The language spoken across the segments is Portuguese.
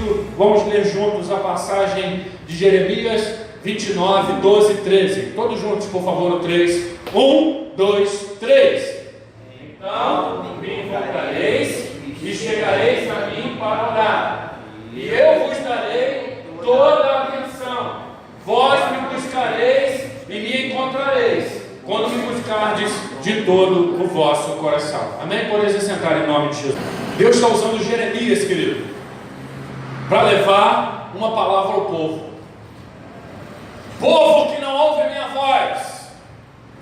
texto, vamos ler juntos a passagem de Jeremias 29, 12 e 13. Todos juntos, por favor, no 3. 1, 2, 3. Então me invocareis e chegareis a mim para orar, e eu vos darei toda a atenção. Vós me buscareis e me encontrareis, quando me buscardes de todo o vosso coração. Amém? Podeis sentar em nome de Jesus. Deus está usando Jeremias, querido, para levar uma palavra ao povo. Povo que não ouve a minha voz,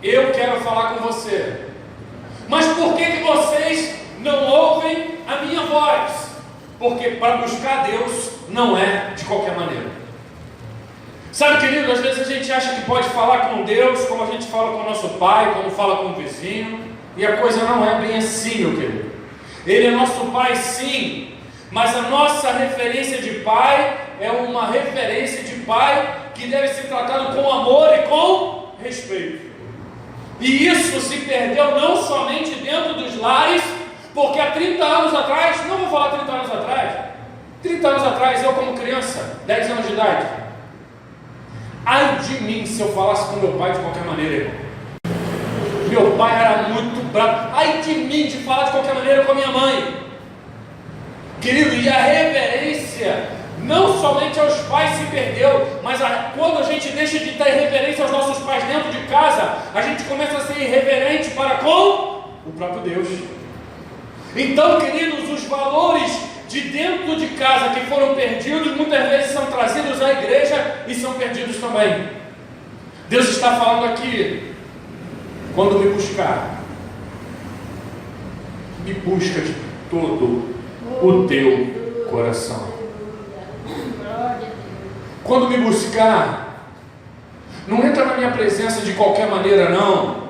eu quero falar com você. Mas por que vocês não ouvem a minha voz? Porque para buscar Deus não é de qualquer maneira. Sabe, querido, às vezes a gente acha que pode falar com Deus como a gente fala com o nosso pai, como fala com o vizinho, e a coisa não é bem assim, meu querido. Ele é nosso pai, sim, mas a nossa referência de pai é uma referência de pai que deve ser tratado com amor e com respeito. E isso se perdeu não somente dentro dos lares, porque há 30 anos atrás, não vou falar 30 anos atrás, 30 anos atrás, eu como criança, 10 anos de idade, ai de mim se eu falasse com meu pai de qualquer maneira, irmão. Meu pai era muito bravo, ai de mim de falar de qualquer maneira com a minha mãe. Querido, e a reverência não somente aos pais se perdeu, mas quando a gente deixa de ter reverência aos nossos pais dentro de casa, a gente começa a ser irreverente para com o próprio Deus. Então, queridos, os valores de dentro de casa que foram perdidos, muitas vezes são trazidos à igreja e são perdidos também. Deus está falando aqui, quando me buscar, me busca de todo o teu coração. Quando me buscar, não entra na minha presença de qualquer maneira, não.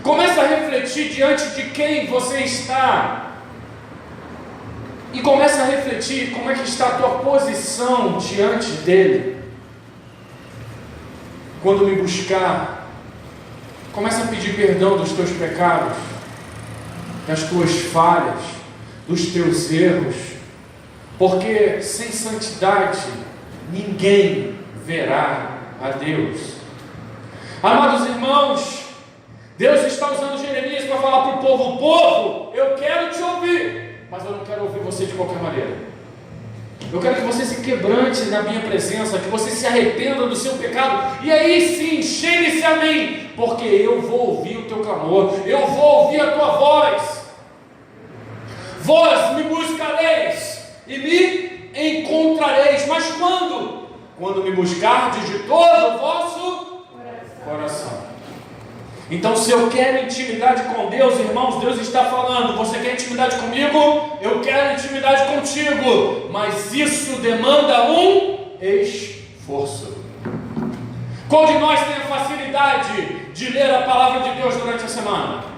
Começa a refletir diante de quem você está. E começa a refletir como é que está a tua posição diante dele. Quando me buscar, começa a pedir perdão dos teus pecados, das tuas falhas, dos teus erros, porque sem santidade ninguém verá a Deus. Amados irmãos, Deus está usando Jeremias para falar para o povo: povo, eu quero te ouvir, mas eu não quero ouvir você de qualquer maneira. Eu quero que você se quebrante na minha presença, que você se arrependa do seu pecado, e aí sim, chegue-se a mim, porque eu vou ouvir o teu clamor, eu vou ouvir a tua voz. Vós me buscareis e me encontrareis. Mas quando? Quando me buscardes de todo o vosso coração. Então, se eu quero intimidade com Deus, irmãos, Deus está falando: você quer intimidade comigo? Eu quero intimidade contigo. Mas isso demanda um esforço. Qual de nós tem a facilidade de ler a palavra de Deus durante a semana?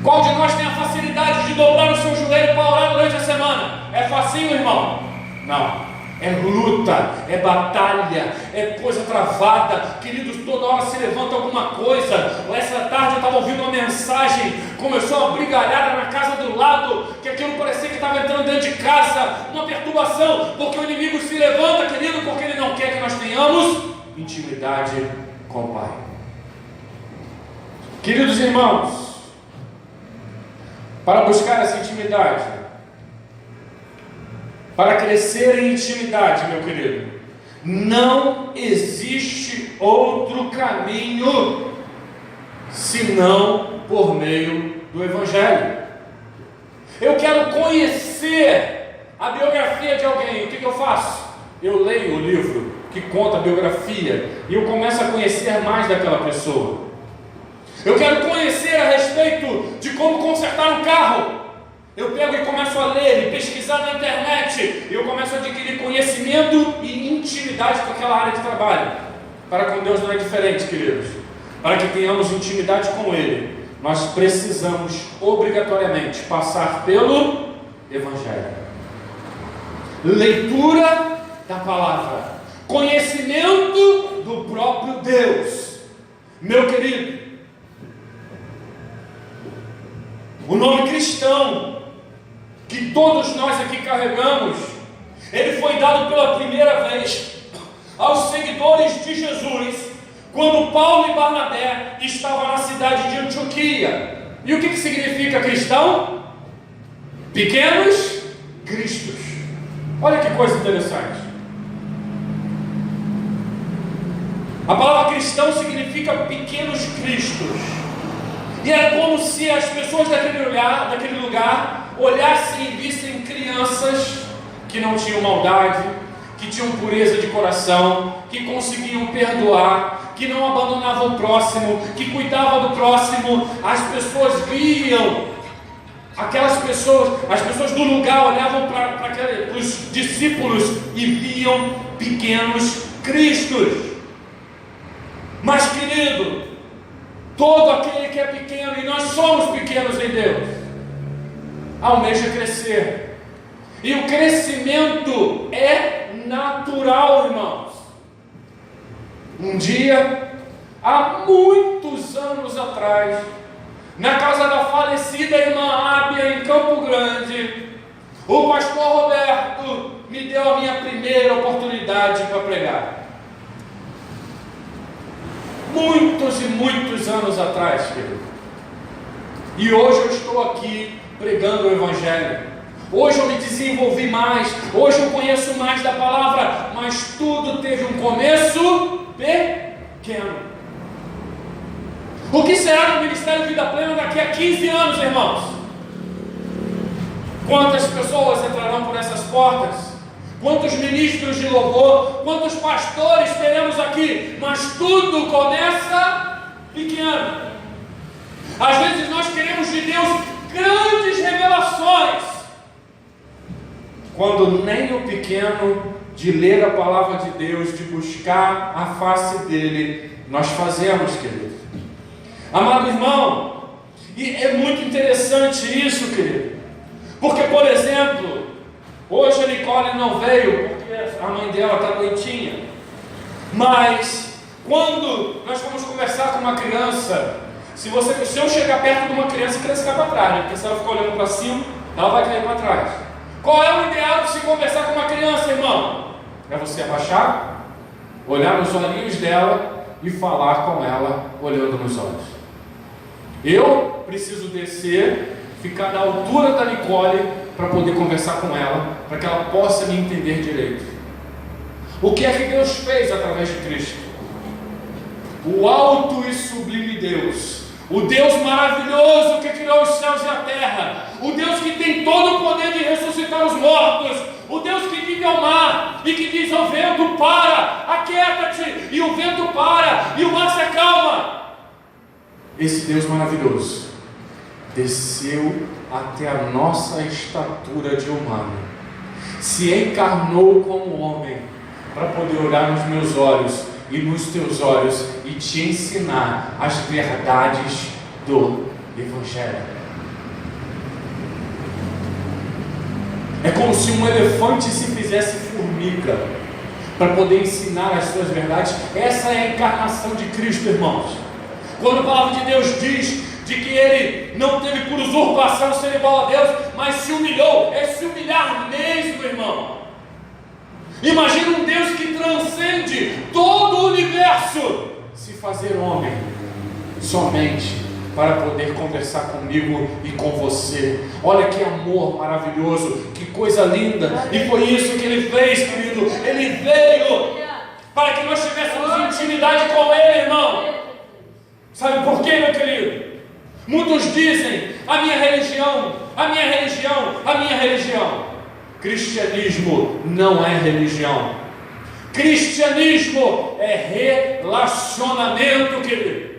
Qual de nós tem a facilidade de dobrar o seu joelho para orar durante a semana? É facinho, irmão? Não. É luta, é batalha, é coisa travada. Queridos, toda hora se levanta alguma coisa. Essa tarde eu estava ouvindo uma mensagem, começou uma brigalhada na casa do lado, que aquilo parecia que estava entrando dentro de casa, uma perturbação, porque o inimigo se levanta, querido, porque ele não quer que nós tenhamos intimidade com o Pai. Queridos irmãos, para buscar essa intimidade, para crescer em intimidade, meu querido, não existe outro caminho senão por meio do Evangelho. Eu quero conhecer a biografia de alguém. O que eu faço? Eu leio o livro que conta a biografia e eu começo a conhecer mais daquela pessoa. Eu quero conhecer a respeito de como consertar um carro. Eu pego e começo a ler e pesquisar na internet. E eu começo a adquirir conhecimento e intimidade com aquela área de trabalho. Para com Deus não é diferente, queridos. Para que tenhamos intimidade com Ele, nós precisamos obrigatoriamente passar pelo Evangelho. Leitura da palavra, conhecimento do próprio Deus. Meu querido, o nome cristão que todos nós aqui carregamos, ele foi dado pela primeira vez aos seguidores de Jesus, quando Paulo e Barnabé estavam na cidade de Antioquia. E o que significa cristão? Pequenos cristos. Olha que coisa interessante. A palavra cristão significa pequenos cristos. E era como se as pessoas daquele lugar olhassem e vissem crianças que não tinham maldade, que tinham pureza de coração, que conseguiam perdoar, que não abandonavam o próximo, que cuidavam do próximo. As pessoas viam aquelas pessoas, as pessoas do lugar olhavam para os discípulos e viam pequenos cristos. Mas, querido, todo aquele que é pequeno, e nós somos pequenos em Deus, almeja crescer. E o crescimento é natural, irmãos. Um dia, há muitos anos atrás, na casa da falecida irmã Ábia, em Campo Grande, o pastor Roberto me deu a minha primeira oportunidade para pregar. Muitos e muitos anos atrás, querido. E hoje eu estou aqui pregando o Evangelho. Hoje eu me desenvolvi mais. Hoje eu conheço mais da palavra. Mas tudo teve um começo pequeno. O que será no Ministério Vida Plena daqui a 15 anos, irmãos? Quantas pessoas entrarão por essas portas? Quantos ministros de louvor, quantos pastores teremos aqui? Mas tudo começa pequeno. Às vezes nós queremos de Deus grandes revelações, quando nem o pequeno de ler a palavra de Deus, de buscar a face dele, nós fazemos, querido. Amado irmão, e é muito interessante isso, querido, porque, por exemplo, hoje a Nicole não veio, porque a mãe dela está doentinha. Mas, quando nós vamos conversar com uma criança, se eu chegar perto de uma criança, a criança cai para trás, né? Porque se ela ficar olhando para cima, ela vai cair para trás. Qual é o ideal de se conversar com uma criança, irmão? É você abaixar, olhar nos olhinhos dela e falar com ela, olhando nos olhos. Eu preciso descer, ficar na altura da Nicole, para poder conversar com ela, para que ela possa me entender direito. O que é que Deus fez através de Cristo? O alto e sublime Deus, o Deus maravilhoso que criou os céus e a terra, o Deus que tem todo o poder de ressuscitar os mortos, o Deus que vive ao mar e que diz ao vento: para, aquieta-te, e o vento para, e o mar se acalma. Esse Deus maravilhoso desceu até a nossa estatura de humano, se encarnou como homem, para poder olhar nos meus olhos e nos teus olhos e te ensinar as verdades do Evangelho. É como se um elefante se fizesse formiga para poder ensinar as suas verdades. Essa é a encarnação de Cristo, irmãos. Quando a palavra de Deus diz de que ele não teve por usurpação ser igual a Deus, mas se humilhou, é se humilhar mesmo, irmão. Imagina um Deus que transcende todo o universo se fazer homem, somente para poder conversar comigo e com você. Olha que amor maravilhoso, que coisa linda. E foi isso que ele fez, querido. Ele veio para que nós tivéssemos intimidade com ele, irmão. Sabe por quê, meu querido? Muitos dizem: a minha religião, a minha religião, a minha religião. Cristianismo não é religião. Cristianismo é relacionamento, querido.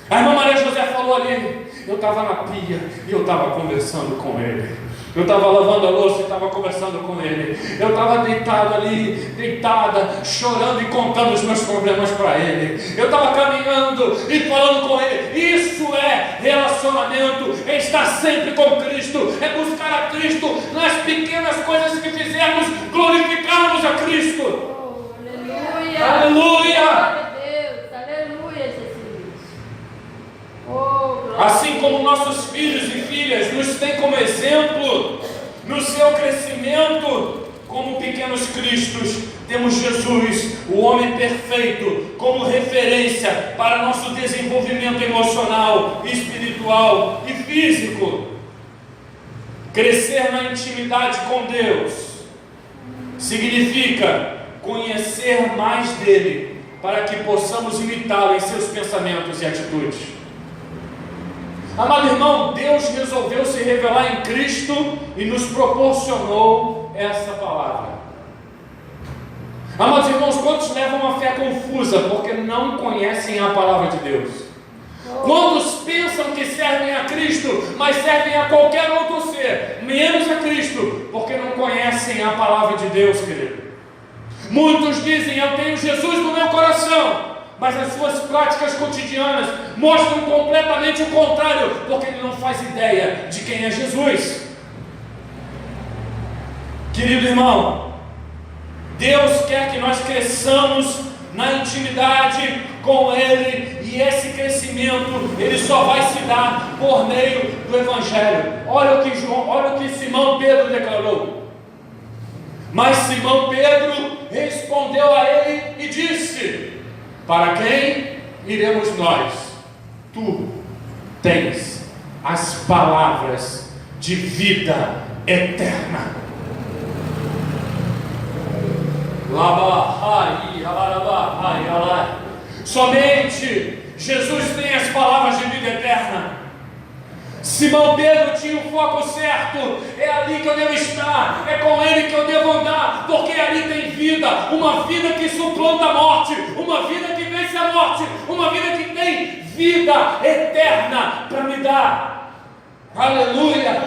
A irmã Maria José falou ali: eu estava na pia e eu estava conversando com ele. Eu estava lavando a louça e estava conversando com ele. Eu estava deitado ali, deitada, chorando e contando os meus problemas para ele. Eu estava caminhando e falando com ele. Isso é relacionamento, é estar sempre com Cristo, é buscar a Cristo nas pequenas coisas que fizermos, glorificarmos a Cristo. Oh, aleluia! Aleluia! Glória a Deus, aleluia, Jesus. Oh, glória. Assim como nossos filhos e filhas nos têm como exemplo no seu crescimento como pequenos cristos, temos Jesus, o homem perfeito, como referência para nosso desenvolvimento emocional, espiritual e físico. Crescer na intimidade com Deus significa conhecer mais dele, para que possamos imitá-lo em seus pensamentos e atitudes. Amado irmão, Deus resolveu se revelar em Cristo e nos proporcionou essa palavra. Amados irmãos, quantos levam uma fé confusa porque não conhecem a palavra de Deus? Quantos pensam que servem a Cristo, mas servem a qualquer outro ser, menos a Cristo, porque não conhecem a palavra de Deus, querido? Muitos dizem: eu tenho Jesus no meu coração, mas as suas práticas cotidianas mostram completamente o contrário, porque ele não faz ideia de quem é Jesus. Querido irmão, Deus quer que nós cresçamos na intimidade com Ele, e esse crescimento ele só vai se dar por meio do Evangelho. Olha o que Simão Pedro declarou. Mas Simão Pedro respondeu a ele e disse: para quem iremos nós? Tu tens as palavras de vida eterna. Somente Jesus tem as palavras de vida eterna. Simão Pedro tinha o foco certo: é ali que eu devo estar, é com ele que eu devo andar, porque ali tem vida, uma vida que suplanta a morte, uma vida que vence a morte, uma vida que tem vida eterna para me dar. Aleluia!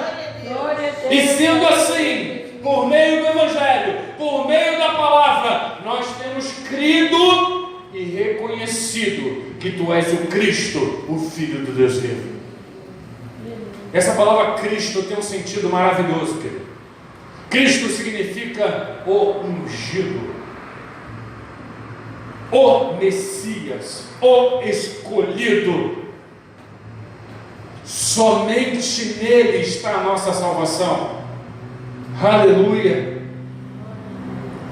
E sendo assim, por meio do Evangelho, por meio da palavra, nós temos crido e reconhecido que Tu és o Cristo, o Filho do Deus vivo. Essa palavra Cristo tem um sentido maravilhoso, querido. Cristo significa o ungido, o Messias, o escolhido. Somente nele está a nossa salvação. Aleluia!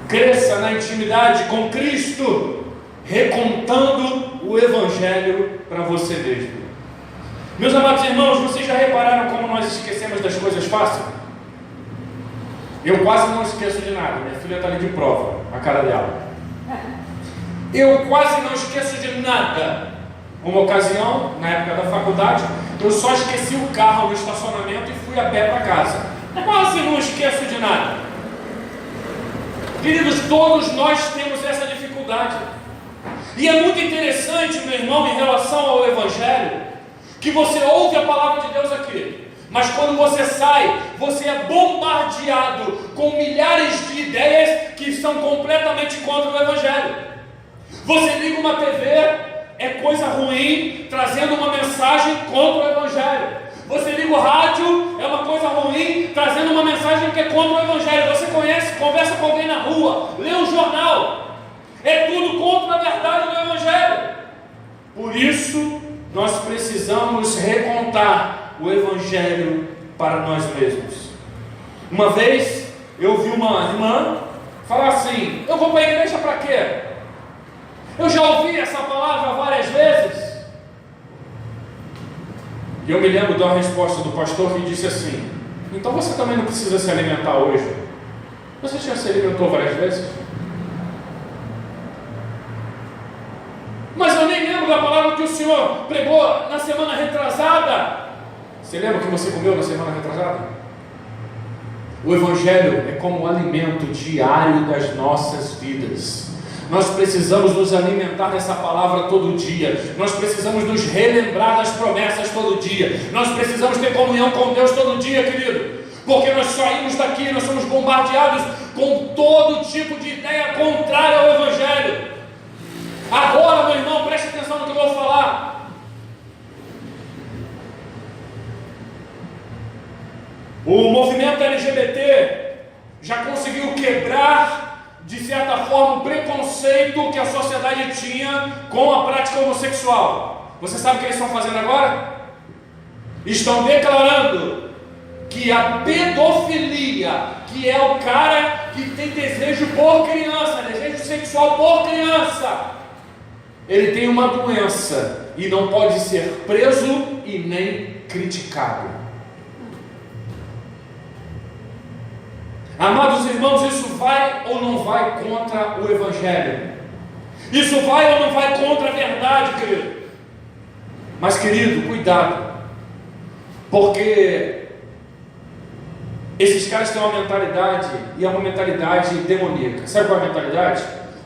Cresça na intimidade com Cristo, recontando o Evangelho para você mesmo. Meus amados irmãos, vocês já repararam como nós esquecemos das coisas fáceis? Eu quase não esqueço de nada. Minha filha está ali de prova, a cara dela. Eu quase não esqueço de nada. Uma ocasião, na época da faculdade, eu só esqueci o carro no estacionamento e fui a pé para casa. Quase não esqueço de nada. Queridos, todos nós temos essa dificuldade. E é muito interessante, meu irmão, em relação ao Evangelho, que você ouve a palavra de Deus aqui, mas quando você sai, você é bombardeado com milhares de ideias que são completamente contra o Evangelho. Você liga uma TV, é coisa ruim, trazendo uma mensagem contra o Evangelho. Você liga o rádio, é uma coisa ruim, trazendo uma mensagem que é contra o Evangelho. Você conversa com alguém na rua, lê um jornal, é tudo contra a verdade do Evangelho. Por isso, nós precisamos recontar o Evangelho para nós mesmos. Uma vez, eu vi uma irmã falar assim: eu vou para a igreja para quê? Eu já ouvi essa palavra várias vezes. E eu me lembro de uma resposta do pastor que disse assim: então você também não precisa se alimentar hoje? Você já se alimentou várias vezes? Mas eu nem lembro da palavra que o Senhor pregou na semana retrasada. Você lembra o que você comeu na semana retrasada? O Evangelho é como um alimento diário das nossas vidas. Nós precisamos nos alimentar dessa palavra todo dia. Nós precisamos nos relembrar das promessas todo dia. Nós precisamos ter comunhão com Deus todo dia, querido. Porque nós saímos daqui, nós somos bombardeados com todo tipo de ideia contrária ao Evangelho. Agora, meu irmão, preste atenção no que eu vou falar. O movimento LGBT já conseguiu quebrar, de certa forma, o preconceito que a sociedade tinha com a prática homossexual. Você sabe o que eles estão fazendo agora? estão declarando que a pedofilia, que é o cara que tem desejo por criança, desejo sexual por criança, ele tem uma doença e não pode ser preso e nem criticado. Amados irmãos, isso vai ou não vai contra o Evangelho? Isso vai ou não vai contra a verdade, querido? Mas, querido, cuidado, porque esses caras têm uma mentalidade, e é uma mentalidade demoníaca. Sabe qual é a mentalidade?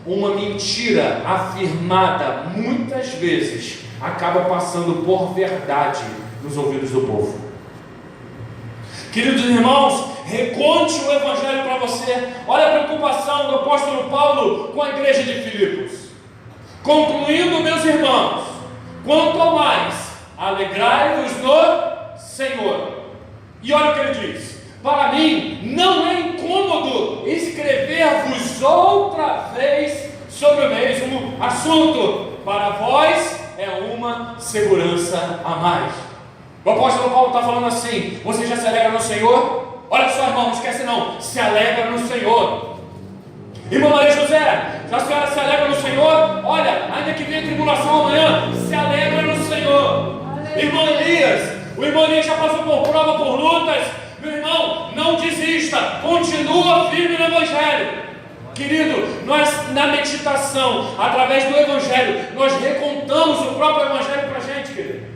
Uma mentira afirmada muitas vezes acaba passando por verdade nos ouvidos do povo. Queridos irmãos, reconte o Evangelho para você. Olha a preocupação do apóstolo Paulo com a igreja de Filipos. Concluindo, meus irmãos, quanto ao mais, alegrai-vos no Senhor. E olha o que ele diz: para mim não é incômodo escrever-vos outra vez sobre o mesmo assunto. Para vós é uma segurança a mais. O apóstolo Paulo está falando assim: você já se alegra no Senhor? Olha só, irmão, não esquece não, se alegra no Senhor. Irmã Maria José, a senhora se alegra no Senhor? Olha, ainda que venha tribulação amanhã, se alegra no Senhor. Irmão Elias, o irmão Elias já passou por prova, por lutas. Meu irmão, não desista, continua firme no Evangelho. Querido, nós na meditação, através do Evangelho, nós recontamos o próprio Evangelho para a gente, querido.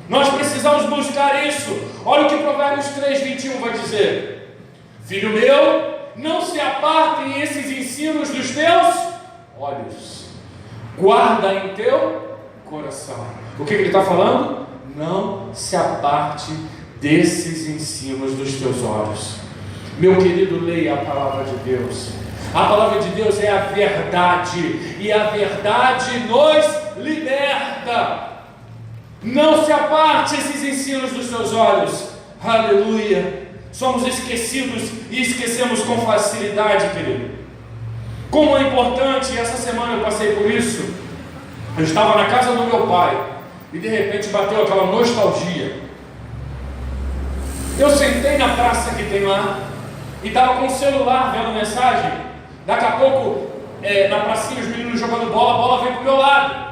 Nós precisamos buscar isso. Olha o que Provérbios 3:21 vai dizer: filho meu, não se apartem esses ensinos dos teus olhos, guarda em teu coração. O que ele está falando? Não se aparte desses ensinos dos teus olhos. Meu querido, leia a palavra de Deus. A palavra de Deus é a verdade, e a verdade nos liberta. Não se aparte esses ensinos dos seus olhos. Aleluia. Somos esquecidos e esquecemos com facilidade, querido. Como é importante, essa semana eu passei por isso. Eu estava na casa do meu pai e de repente bateu aquela nostalgia. Eu sentei na praça que tem lá e estava com o celular vendo mensagem. Daqui a pouco, na pracinha, os meninos jogando bola, a bola veio para o meu lado.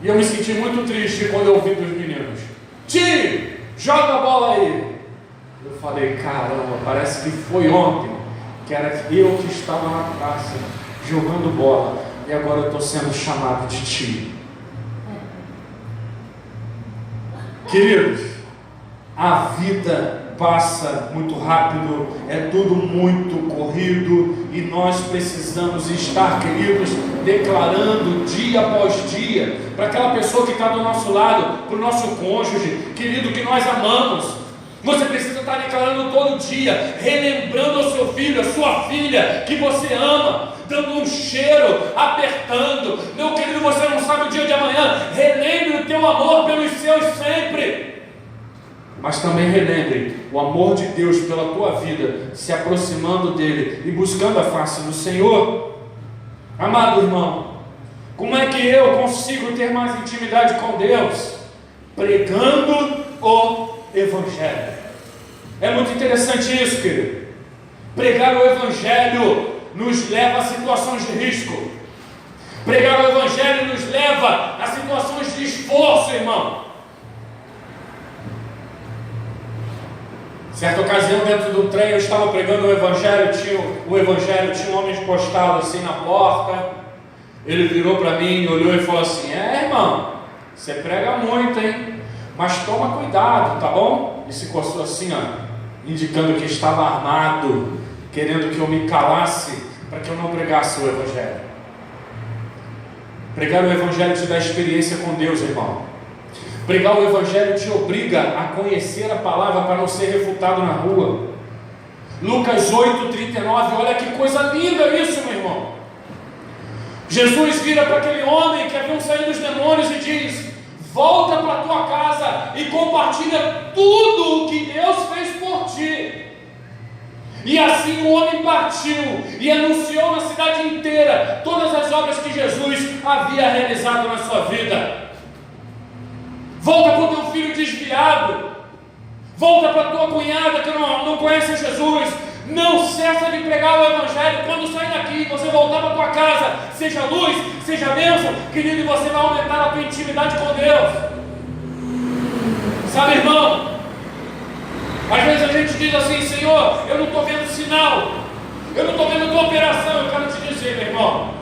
E eu me senti muito triste quando eu ouvi dos meninos: tio, joga a bola aí. Eu falei: caramba, parece que foi ontem que era eu que estava na praça jogando bola e agora eu estou sendo chamado de tio. Queridos, a vida passa muito rápido, é tudo muito corrido e nós precisamos estar, queridos, declarando dia após dia para aquela pessoa que está do nosso lado, para o nosso cônjuge, querido, que nós amamos. Você precisa estar declarando todo dia, relembrando ao seu filho, à sua filha, que você ama, dando um cheiro, apertando. Meu querido, você não sabe o dia de amanhã. Relembre o teu amor pelos seus sempre. Mas também relembre o amor de Deus pela tua vida, se aproximando dele e buscando a face do Senhor. Amado irmão, como é que eu consigo ter mais intimidade com Deus? Pregando o Evangelho. É muito interessante isso, querido. Pregar o Evangelho nos leva a situações de risco. Pregar o Evangelho nos leva a situações de esforço, irmão. Certa ocasião, dentro do trem, eu estava pregando o Evangelho, tinha um homem postado assim na porta. Ele virou para mim, olhou e falou assim: irmão, você prega muito, hein? Mas toma cuidado, tá bom? E se coçou assim, indicando que estava armado, querendo que eu me calasse, para que eu não pregasse o Evangelho. Pregar o Evangelho te dá experiência com Deus, irmão. Pregar o Evangelho te obriga a conhecer a palavra para não ser refutado na rua. Lucas 8:39, olha que coisa linda isso, meu irmão. Jesus vira para aquele homem que havia saído os demônios e diz: volta para a tua casa e compartilha tudo o que Deus fez por ti. E assim o homem partiu e anunciou na cidade inteira todas as obras que Jesus havia realizado na sua vida. Volta para o teu filho desviado. Volta para a tua cunhada que não conhece Jesus. Não cessa de pregar o Evangelho. Quando sair daqui, você voltar para a tua casa, seja luz, seja bênção, querido, e você vai aumentar a tua intimidade com Deus. Sabe, irmão, às vezes a gente diz assim: Senhor, eu não estou vendo sinal, eu não estou vendo a tua operação. Eu quero te dizer, meu irmão,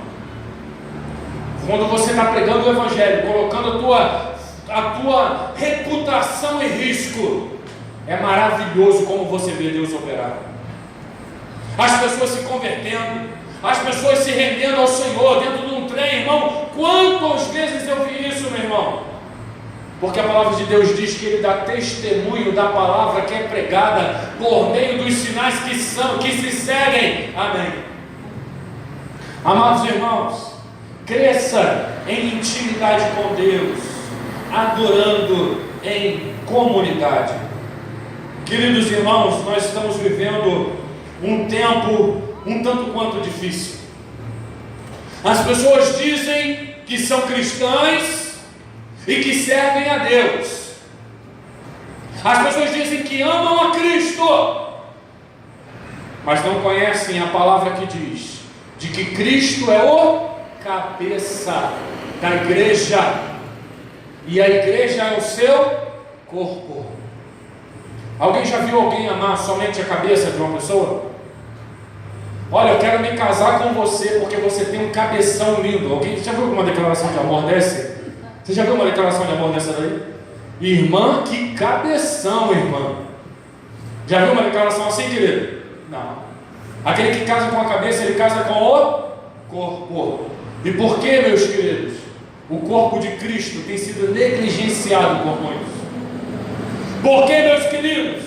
quando você está pregando o Evangelho, colocando a tua reputação em risco, é maravilhoso como você vê Deus operar. As pessoas se convertendo, as pessoas se rendendo ao Senhor dentro de um trem, irmão. Quantas vezes eu vi isso, meu irmão? Porque a palavra de Deus diz que Ele dá testemunho da palavra que é pregada por meio dos sinais que se seguem. Amém. Amados irmãos, cresça em intimidade com Deus, adorando em comunidade. Queridos irmãos, nós estamos vivendo um tempo um tanto quanto difícil. As pessoas dizem que são cristãs e que servem a Deus. As pessoas dizem que amam a Cristo, mas não conhecem a palavra que diz de que Cristo é o cabeça da igreja, e a igreja é o seu corpo. Alguém já viu alguém amar somente a cabeça de uma pessoa? Olha, eu quero me casar com você porque você tem um cabeção lindo. Alguém já viu uma declaração de amor dessa? Você já viu uma declaração de amor dessa daí? Irmã, que cabeção, irmã. Já viu uma declaração assim, querido? Não. Aquele que casa com a cabeça, ele casa com o corpo. E por que, meus queridos? O corpo de Cristo tem sido negligenciado por muitos. Por que, meus queridos?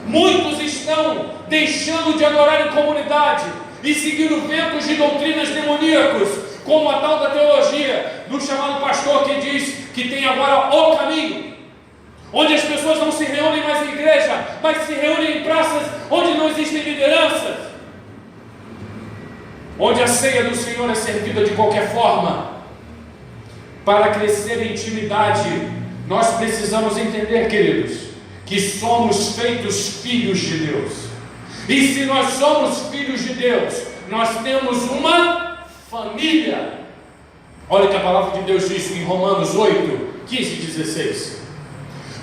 Muitos estão deixando de adorar em comunidade e seguindo ventos de doutrinas demoníacos, como a tal da teologia do chamado pastor que diz que tem agora o caminho, onde as pessoas não se reúnem mais em igreja, mas se reúnem em praças onde não existem lideranças, onde a ceia do Senhor é servida de qualquer forma. Para crescer em intimidade, nós precisamos entender, queridos, que somos feitos filhos de Deus. E se nós somos filhos de Deus, nós temos uma família. Olha o que a palavra de Deus diz em Romanos 8, 15 e 16.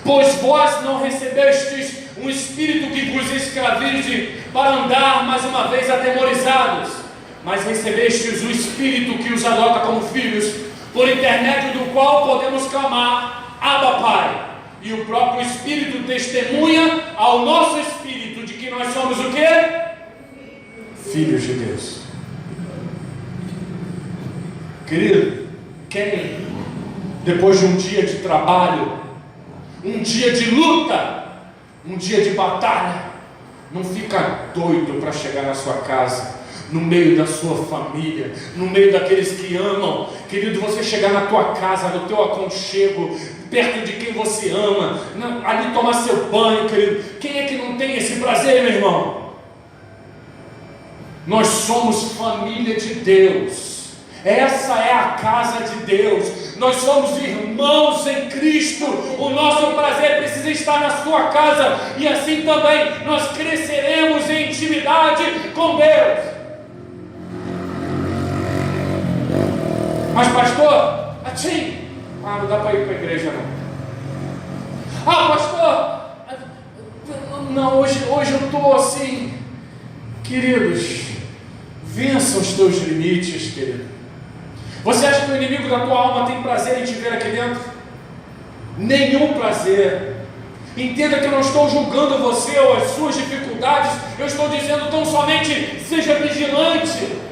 Pois vós não recebestes um espírito que vos escravize para andar mais uma vez atemorizados, mas recebestes o espírito que os adota como filhos, por intermédio do qual podemos clamar: Abba, Pai. E o próprio Espírito testemunha ao nosso espírito de que nós somos o quê? Filhos de Deus. Querido, quem depois de um dia de trabalho, um dia de luta, um dia de batalha, não fica doido para chegar na sua casa, no meio da sua família, no meio daqueles que amam? Querido, você chegar na tua casa, no teu aconchego, perto de quem você ama, ali tomar seu banho, querido. Quem é que não tem esse prazer, meu irmão? Nós somos família de Deus. Essa é a casa de Deus. Nós somos irmãos em Cristo. O nosso prazer precisa estar na sua casa, e assim também nós cresceremos em intimidade com Deus. Mas pastor, não dá para ir para a igreja não. Pastor, não, hoje eu estou assim. Queridos, vença os teus limites, querido. Você acha que o inimigo da tua alma tem prazer em te ver aqui dentro? Nenhum prazer. Entenda que eu não estou julgando você ou as suas dificuldades. Eu estou dizendo tão somente: seja vigilante.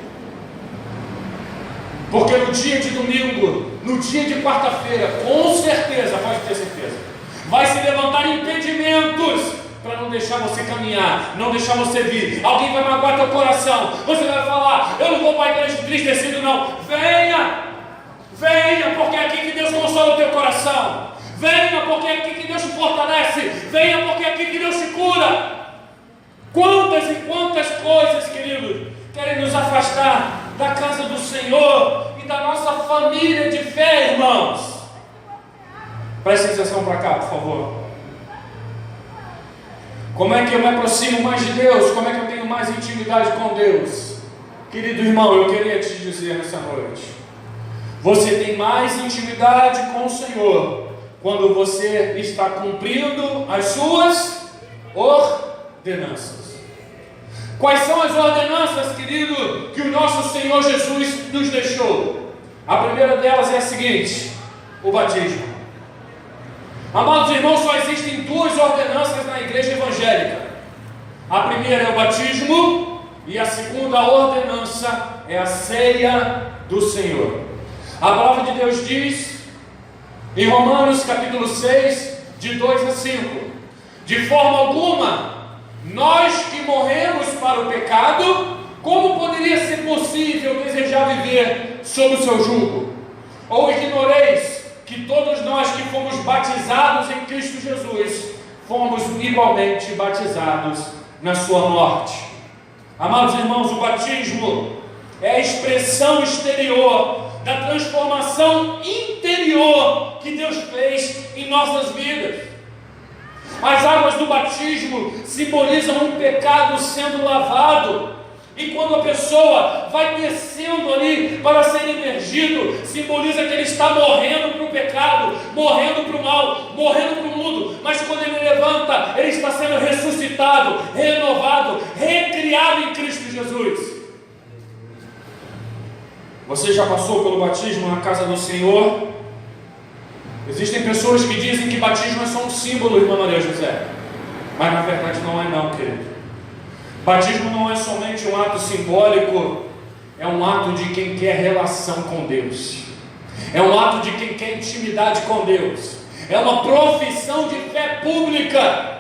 Porque no dia de domingo, no dia de quarta-feira, com certeza, pode ter certeza, vai se levantar impedimentos para não deixar você caminhar, não deixar você vir. Alguém vai magoar teu coração. Você vai falar: eu não vou para a igreja entristecido não. Venha, porque é aqui que Deus consola o teu coração. Venha, porque é aqui que Deus te fortalece. Venha, porque é aqui que Deus te cura. Quantas e quantas coisas, queridos, querem nos afastar da casa do Senhor e da nossa família de fé, irmãos. Preste atenção para cá, por favor. Como é que eu me aproximo mais de Deus? Como é que eu tenho mais intimidade com Deus? Querido irmão, eu queria te dizer nessa noite: você tem mais intimidade com o Senhor quando você está cumprindo as suas ordenanças. Quais são as ordenanças, querido, que o nosso Senhor Jesus nos deixou? A primeira delas é a seguinte: o batismo. Amados irmãos, só existem duas ordenanças na igreja evangélica. A primeira é o batismo e a segunda ordenança é a ceia do Senhor. A palavra de Deus diz em Romanos capítulo 6, de 2 a 5: de forma alguma, nós que morremos para o pecado, como poderia ser possível desejar viver sob o seu jugo? Ou ignoreis que todos nós que fomos batizados em Cristo Jesus, fomos igualmente batizados na sua morte? Amados irmãos, o batismo é a expressão exterior da transformação interior que Deus fez em nossas vidas. As águas do batismo simbolizam um pecado sendo lavado. E quando a pessoa vai descendo ali para ser imergido, simboliza que ele está morrendo para o pecado, morrendo para o mal, morrendo para o mundo. Mas quando ele levanta, ele está sendo ressuscitado, renovado, recriado em Cristo Jesus. Você já passou pelo batismo na casa do Senhor? Existem pessoas que dizem que batismo é só um símbolo, irmã Maria José. Mas na verdade não é não, querido. Batismo não é somente um ato simbólico, é um ato de quem quer relação com Deus. É um ato de quem quer intimidade com Deus. É uma profissão de fé pública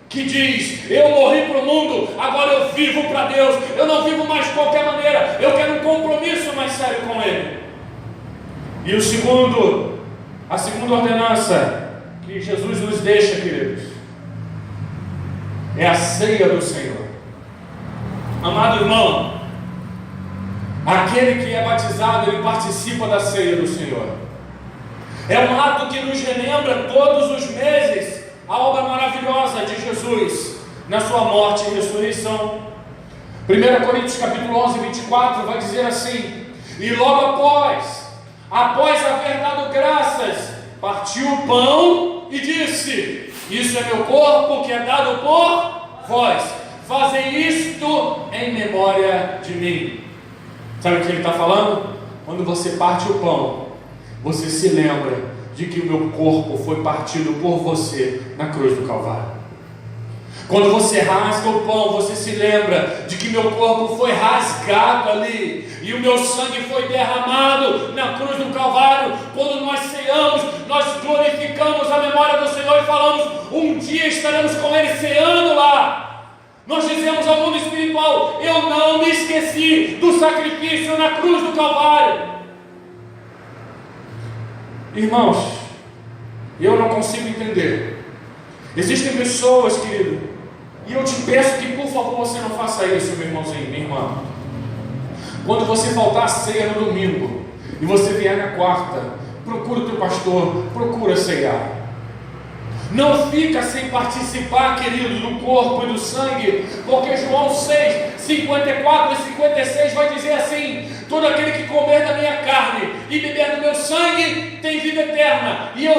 que diz: eu morri para o mundo, agora eu vivo para Deus. Eu não vivo mais de qualquer maneira, eu quero um compromisso mais sério com Ele. E a segunda ordenança que Jesus nos deixa, queridos, é a ceia do Senhor. Amado irmão, aquele que é batizado, ele participa da ceia do Senhor. É um ato que nos relembra todos os meses a obra maravilhosa de Jesus na sua morte e ressurreição. 1 Coríntios capítulo 11, 24 vai dizer assim: e logo após haver dado graças, partiu o pão e disse: isso é meu corpo que é dado por vós, fazei isto em memória de mim. Sabe o que ele está falando? Quando você parte o pão, você se lembra de que o meu corpo foi partido por você na cruz do Calvário. Quando você rasga o pão, você se lembra de que meu corpo foi rasgado ali e o meu sangue foi derramado na cruz do Calvário. Quando nós ceamos, nós glorificamos a memória do Senhor e falamos: um dia estaremos com Ele ceando lá. Nós dizemos ao mundo espiritual: eu não me esqueci do sacrifício na cruz do Calvário. Irmãos, eu não consigo entender. Existem pessoas, querido, e eu te peço que por favor você não faça isso, meu irmãozinho, minha irmã. Quando você faltar a ceia no domingo e você vier na quarta, procura o teu pastor, procura ceiar. Não fica sem participar, querido, do corpo e do sangue, porque João 6, 54 e 56 vai dizer assim: todo aquele que comer da minha carne e beber do meu sangue tem vida eterna, e eu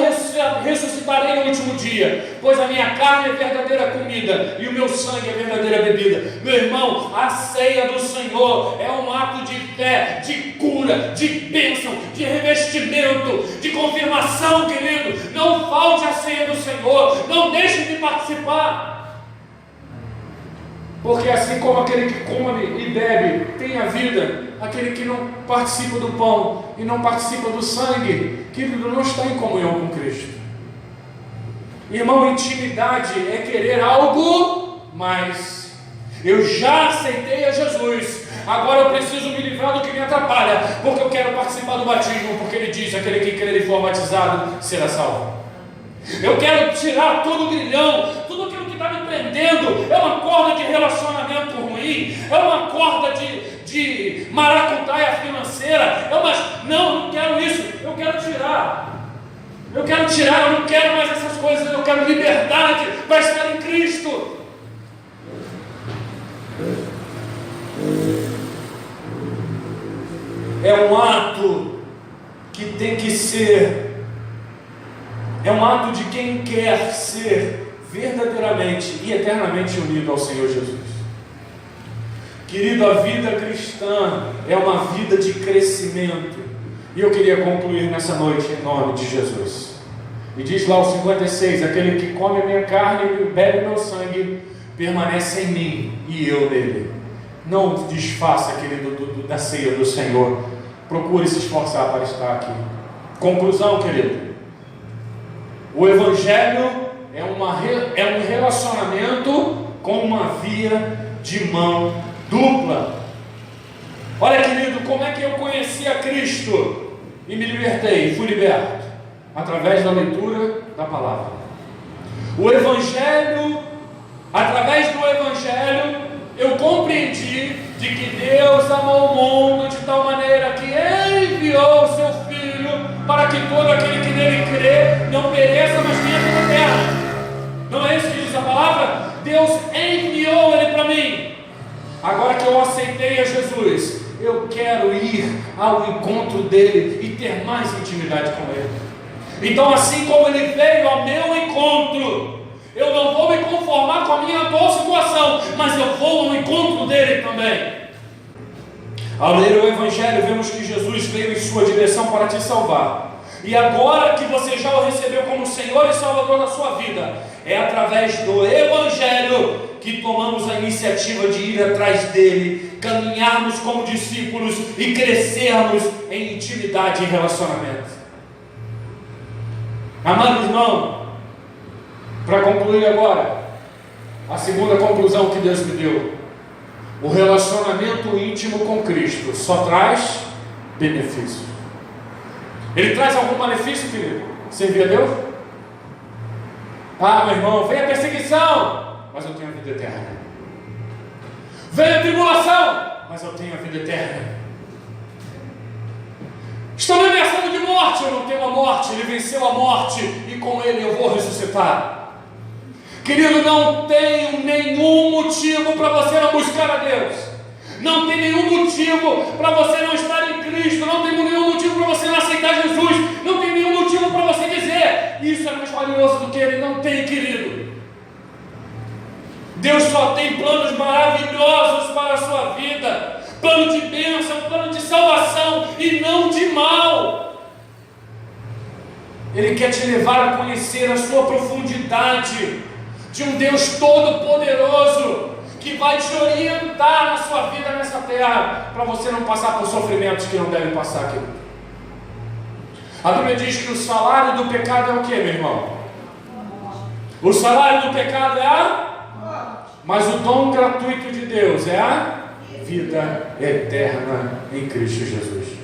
ressuscitarei no último dia, pois a minha carne é verdadeira comida e o meu sangue é verdadeira bebida. Meu irmão, a ceia do Senhor é um ato de fé, de cura, de bênção, de revestimento, de confirmação, querido. Não falte a ceia do Senhor, não deixe de participar, porque assim como aquele que come e bebe tem a vida, aquele que não participa do pão e não participa do sangue, querido, não está em comunhão com Cristo. Irmão, intimidade é querer algo mais. Eu já aceitei a Jesus, agora eu preciso me livrar do que me atrapalha, porque eu quero participar do batismo, porque ele diz: aquele que crer e for batizado será salvo. Eu quero tirar todo o grilhão, tudo aquilo que está me prendendo. É uma corda de relacionamento ruim, é uma corda de maracutaia financeira, não quero isso, eu quero tirar. Eu quero tirar, eu não quero mais essas coisas, eu quero liberdade para estar em Cristo. É um ato que tem que ser, é um ato de quem quer ser verdadeiramente e eternamente unido ao Senhor Jesus. Querido, a vida cristã é uma vida de crescimento. E eu queria concluir nessa noite em nome de Jesus. E diz lá o 56, aquele que come a minha carne e bebe meu sangue, permanece em mim e eu nele. Não desfaça, querido, da ceia do Senhor. Procure se esforçar para estar aqui. Conclusão, querido. O Evangelho é um relacionamento com uma via de mão dupla. Olha, querido, como é que eu conheci a Cristo e me libertei, fui liberto? Através da leitura da palavra. O Evangelho, através do Evangelho, eu compreendi de que Deus amou o mundo de tal maneira que enviou o seu Filho para que todo aquele que nele crê não pereça, mas tenha vida eterna. Não é isso que diz a palavra? Deus enviou ele para mim. Agora que eu aceitei a Jesus, eu quero ir ao encontro dele e ter mais intimidade com ele. Então, assim como ele veio ao meu encontro, eu não vou me conformar com a minha atual situação, mas eu vou ao encontro dele também. Ao ler o Evangelho, vemos que Jesus veio em sua direção para te salvar. E agora que você já o recebeu como Senhor e Salvador da sua vida, é através do Evangelho que tomamos a iniciativa de ir atrás dele, caminharmos como discípulos e crescermos em intimidade e relacionamento. Amado irmão, para concluir agora, a segunda conclusão que Deus me deu: o relacionamento íntimo com Cristo só traz benefício. Ele traz algum malefício, querido? Servir a Deus? Ah, meu irmão, vem a perseguição, mas eu tenho a vida eterna. Vem a tribulação, mas eu tenho a vida eterna. Estou me ameaçando de morte, eu não tenho a morte. Ele venceu a morte e com ele eu vou ressuscitar. Querido, não tem nenhum motivo para você não buscar a Deus. Não tem nenhum motivo para você não estar em Cristo. Não tem nenhum motivo para você não aceitar Jesus. Não tem nenhum motivo para você dizer: isso é mais valioso do que ele. Não tem, querido. Deus só tem planos maravilhosos para a sua vida. Plano de bênção, plano de salvação e não de mal. Ele quer te levar a conhecer a sua profundidade de um Deus todo-poderoso que vai te orientar na sua vida nessa terra, para você não passar por sofrimentos que não devem passar aqui. A Bíblia diz que o salário do pecado é o que, meu irmão? O salário do pecado é a... Mas o dom gratuito de Deus é a vida eterna em Cristo Jesus.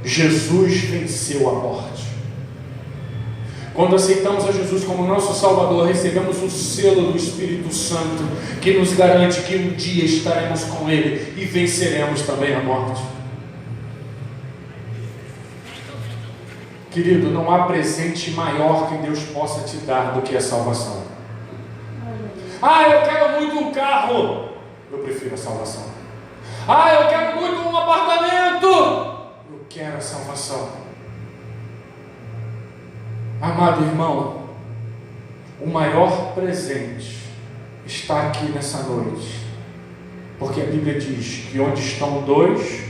Jesus venceu a morte. Quando aceitamos a Jesus como nosso Salvador, recebemos o selo do Espírito Santo, que nos garante que um dia estaremos com Ele e venceremos também a morte. Querido, não há presente maior que Deus possa te dar do que a salvação. Ah, eu quero muito um carro. Eu prefiro a salvação. Ah, eu quero muito um apartamento. Eu quero a salvação. Amado irmão, o maior presente está aqui nessa noite, porque a Bíblia diz que onde estão 2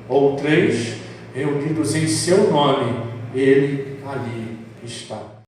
ou 3 reunidos em seu nome, Ele ali está.